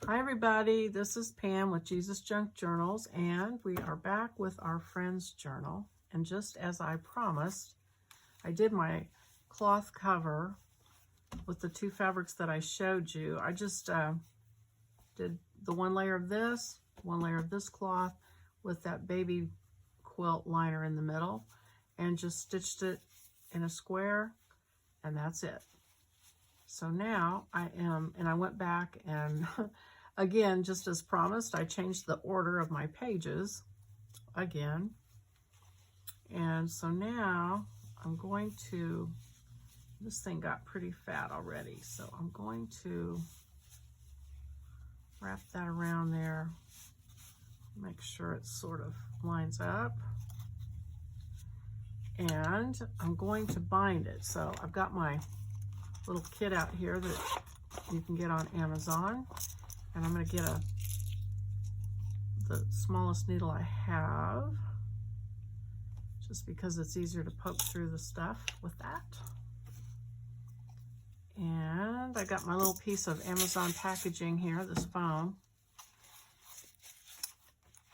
Hi everybody, this is Pam with Jesus Junk Journals, and we are back with our friend's journal. And just as I promised, I did my cloth cover with the two fabrics that I showed you. I just did the one layer of this cloth with that baby quilt liner in the middle, and just stitched it in a square, and that's it. So now I went back and again, just as promised, I changed the order of my pages again. And so now I'm going to, this thing got pretty fat already, so I'm going to wrap that around there, make sure it sort of lines up. And I'm going to bind it. So I've got my little kit out here that you can get on Amazon, and I'm going to get the smallest needle I have, just because it's easier to poke through the stuff with that. And I got my little piece of Amazon packaging here, this foam.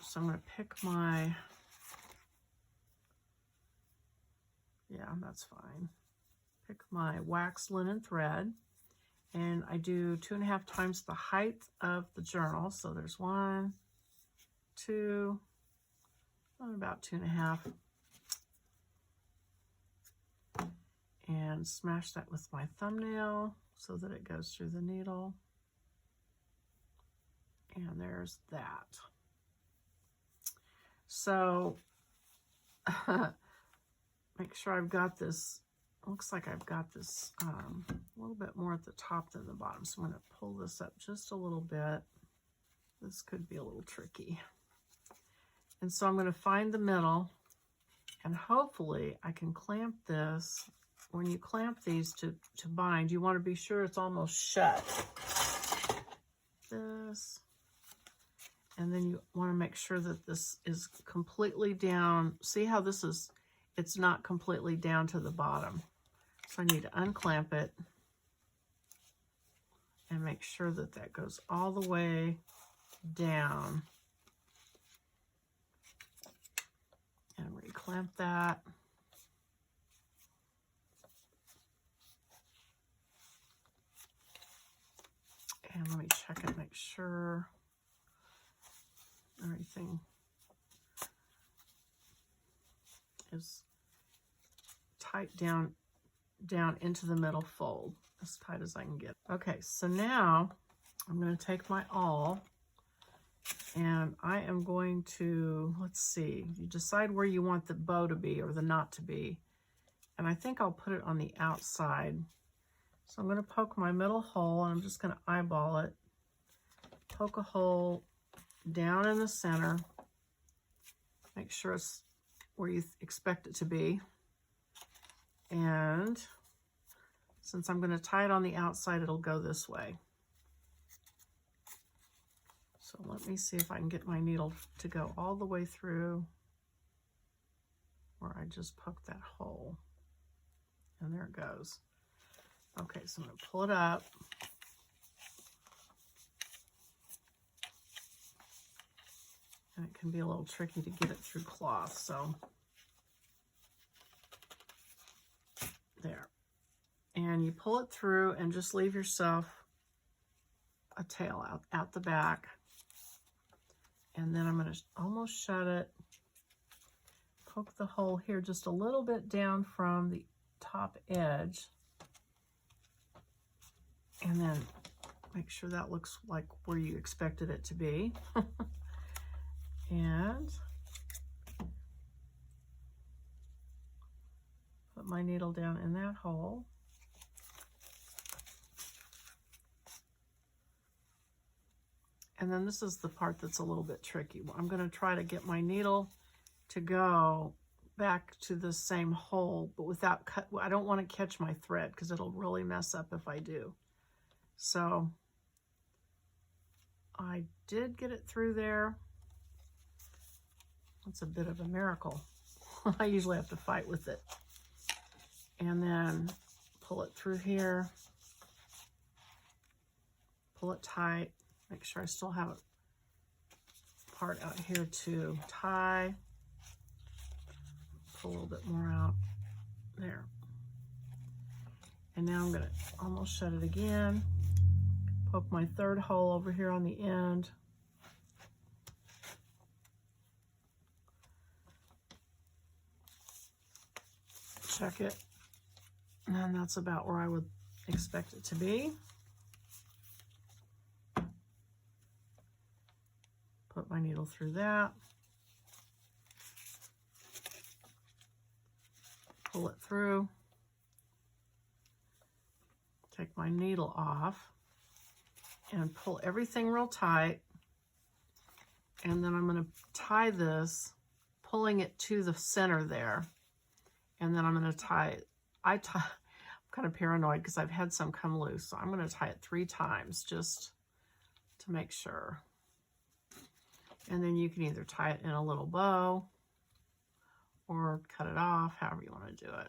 So I'm going to pick my, yeah, that's fine. Pick my wax linen thread, and I do 2.5 times the height of the journal. So there's 1, 2, about 2.5, and smash that with my thumbnail so that it goes through the needle. And there's that. So make sure I've got this. Looks like I've got this a little bit more at the top than the bottom. So I'm going to pull this up just a little bit. This could be a little tricky. And so I'm going to find the middle, and hopefully I can clamp this. When you clamp these to bind, you want to be sure it's almost shut. This. And then you want to make sure that this is completely down. See how this is, it's not completely down to the bottom. So I need to unclamp it and make sure that that goes all the way down. And reclamp that. And let me check it, make sure everything is tight down into the middle fold, as tight as I can get. Okay, so now I'm going to take my awl, and I am going to, let's see, you decide where you want the bow to be or the knot to be, and I think I'll put it on the outside. So I'm going to poke my middle hole, and I'm just going to eyeball it, poke a hole down in the center, make sure it's where you expect it to be. And since I'm going to tie it on the outside, it'll go this way. So let me see if I can get my needle to go all the way through where I just poked that hole. And there it goes. Okay, so I'm going to pull it up. And it can be a little tricky to get it through cloth, so there. And you pull it through and just leave yourself a tail out the back. And then I'm going to almost shut it. Poke the hole here just a little bit down from the top edge. And then make sure that looks like where you expected it to be. And put my needle down in that hole. And then this is the part that's a little bit tricky. I'm going to try to get my needle to go back to the same hole, but without I don't want to catch my thread because it'll really mess up if I do. So I did get it through there. It's a bit of a miracle. I usually have to fight with it. And then pull it through here, pull it tight, Make sure I still have a part out here to tie. Pull a little bit more out there. And now I'm going to almost shut it again. Poke my third hole over here on the end. Check it. And that's about where I would expect it to be. Put my needle through that. Pull it through. Take my needle off and pull everything real tight. And then I'm going to tie this, pulling it to the center there. And then I'm going to tie it. I'm kind of paranoid because I've had some come loose. So I'm going to tie it 3 times just to make sure. And then you can either tie it in a little bow or cut it off, however you want to do it.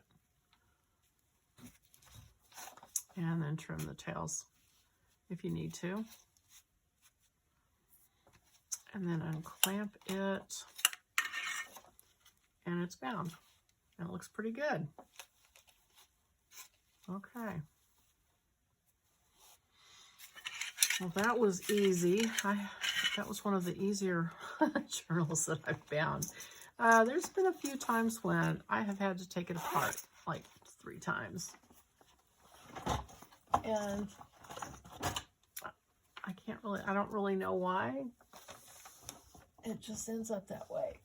And then trim the tails if you need to. And then unclamp it. And it's bound. And it looks pretty good. Okay. Well, that was easy. That was one of the easier journals that I've found. There's been a few times when I have had to take it apart, like 3 times. And I don't really know why. It just ends up that way.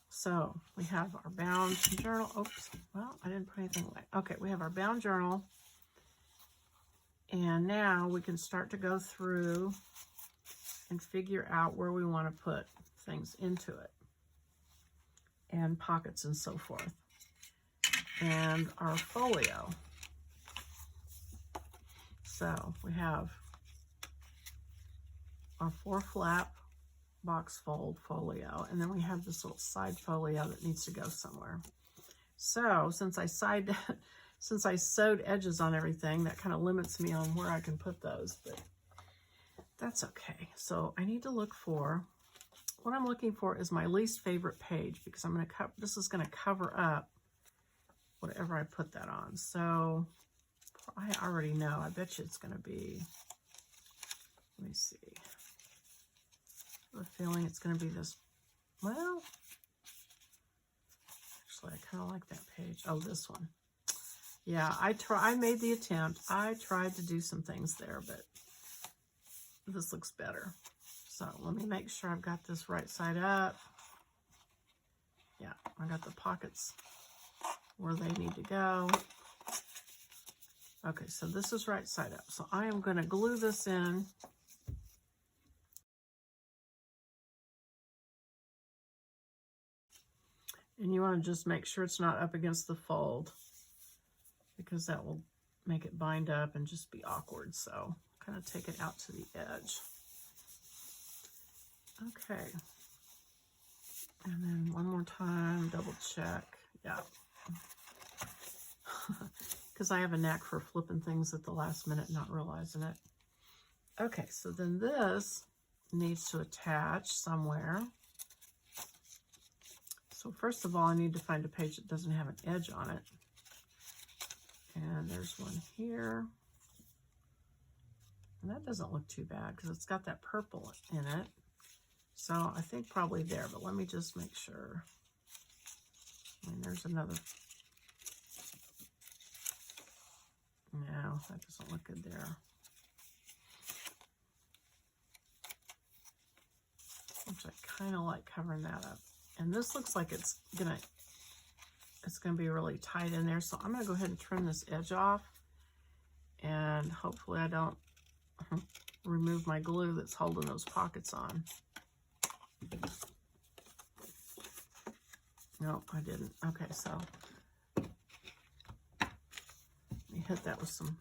So we have our bound journal. Oops, well, I didn't put anything away. Okay, we have our bound journal. And now we can start to go through and figure out where we want to put things into it. And pockets and so forth. And our folio. So we have our 4-flap box fold folio, and then we have this little side folio that needs to go somewhere. So since I sewed edges on everything, that kind of limits me on where I can put those, but that's okay. So I need to look for, what I'm looking for is my least favorite page, because I'm going to this is going to cover up whatever I put that on. So I already know. I bet you it's going to be, let me see. I have a feeling it's going to be this, well, actually I kind of like that page. Oh, this one. Yeah, I made the attempt. I tried to do some things there, but this looks better. So let me make sure I've got this right side up. Yeah, I got the pockets where they need to go. Okay, so this is right side up. So I am going to glue this in. And you want to just make sure it's not up against the fold, because that will make it bind up and just be awkward. So kind of take it out to the edge. Okay. And then one more time, double check. Yeah. Because I have a knack for flipping things at the last minute, not realizing it. Okay, so then this needs to attach somewhere. So first of all, I need to find a page that doesn't have an edge on it. And there's one here. And that doesn't look too bad because it's got that purple in it. So I think probably there, but let me just make sure. I mean, there's another. No, that doesn't look good there. Which I kind of like covering that up. And this looks like it's gonna be really tight in there. So I'm gonna go ahead and trim this edge off, and hopefully I don't remove my glue that's holding those pockets on. No, I didn't. Okay, so let me hit that with some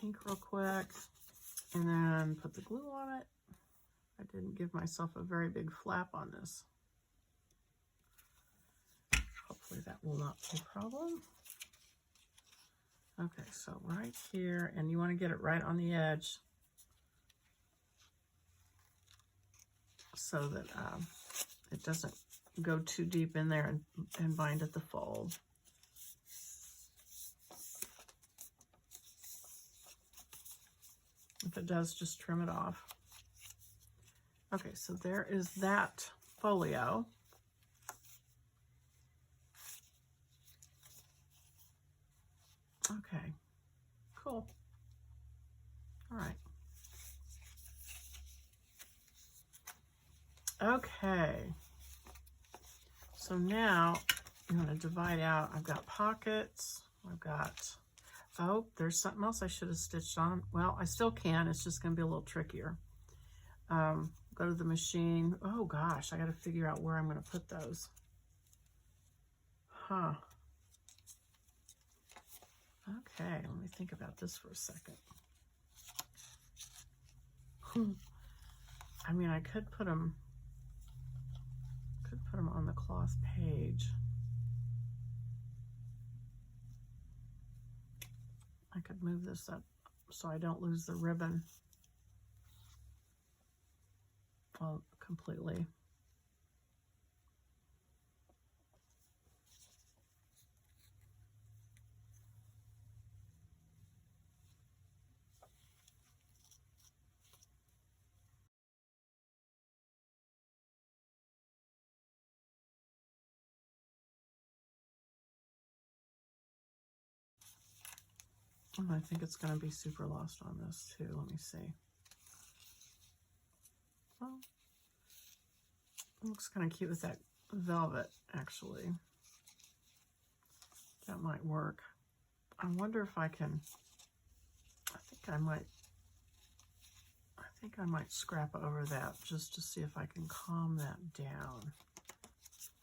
ink real quick, and then put the glue on it. I didn't give myself a very big flap on this. Hopefully that will not be a problem. Okay, so right here, and you want to get it right on the edge so that it doesn't go too deep in there and bind at the fold. If it does, just trim it off. Okay, so there is that folio. Okay, cool. All right. Okay. So now I'm going to divide out. I've got pockets. I've got, oh, there's something else I should have stitched on. Well, I still can. It's just going to be a little trickier. Go to the machine. Oh gosh, I got to figure out where I'm going to put those. Huh. Okay, let me think about this for a second. I mean, I could put them on the cloth page. I could move this up so I don't lose the ribbon completely. I think it's going to be super lost on this too. Let me see. Well, it looks kind of cute with that velvet, actually. That might work. I wonder if I can, I think I might scrap over that just to see if I can calm that down.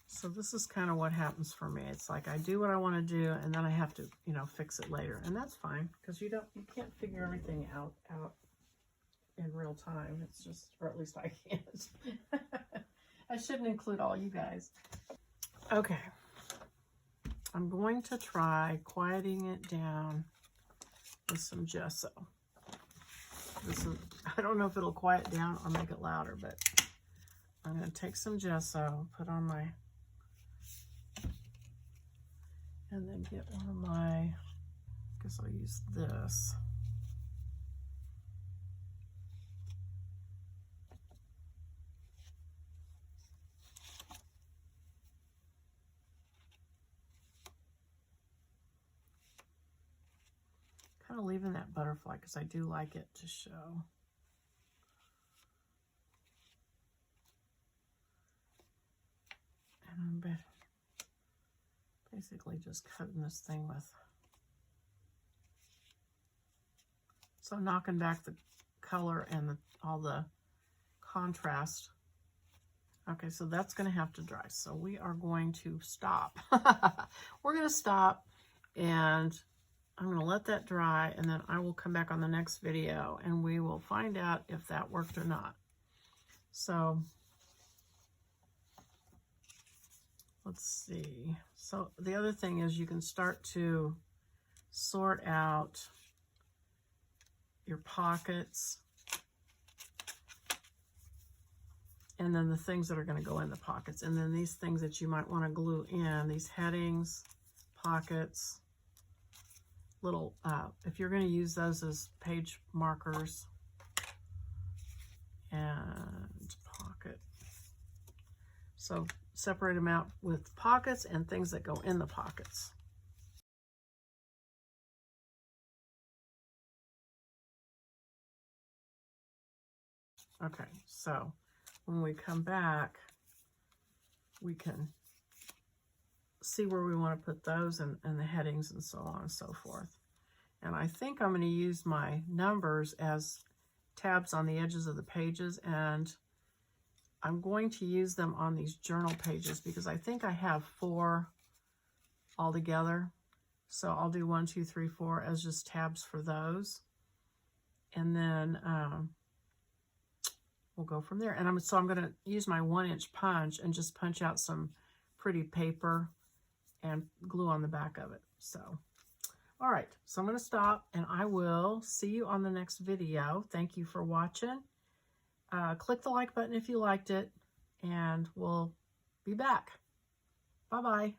So this is kind of what happens for me. It's like I do what I want to do, and then I have to, you know, fix it later, and that's fine because you can't figure everything out in real time. It's just, or at least I can't. I shouldn't include all you guys. Okay, I'm going to try quieting it down with some gesso. This is, I don't know if it'll quiet down or make it louder, but I'm going to take some gesso, put on my, and then get one of my, I guess I'll use this. Kind of leaving that butterfly because I do like it to show. And I'm basically just cutting this thing with, so knocking back the color and all the contrast. Okay, so that's going to have to dry. So we are going to stop. We're going to stop, and I'm going to let that dry, and then I will come back on the next video and we will find out if that worked or not. So let's see. So the other thing is you can start to sort out your pockets and then the things that are going to go in the pockets, and then these things that you might want to glue in, these headings, pockets, little, if you're going to use those as page markers, and pocket. So separate them out with pockets and things that go in the pockets. Okay, so when we come back, we can see where we want to put those and the headings and so on and so forth. And I think I'm going to use my numbers as tabs on the edges of the pages, and I'm going to use them on these journal pages because I think I have 4 altogether. So I'll do 1, 2, 3, 4 as just tabs for those. And then we'll go from there. And I'm going to use my 1-inch punch and just punch out some pretty paper and glue on the back of it. So All right, so I'm going to stop, and I will see you on the next video. Thank you for watching. Click the like button if you liked it, and we'll be back. Bye-bye.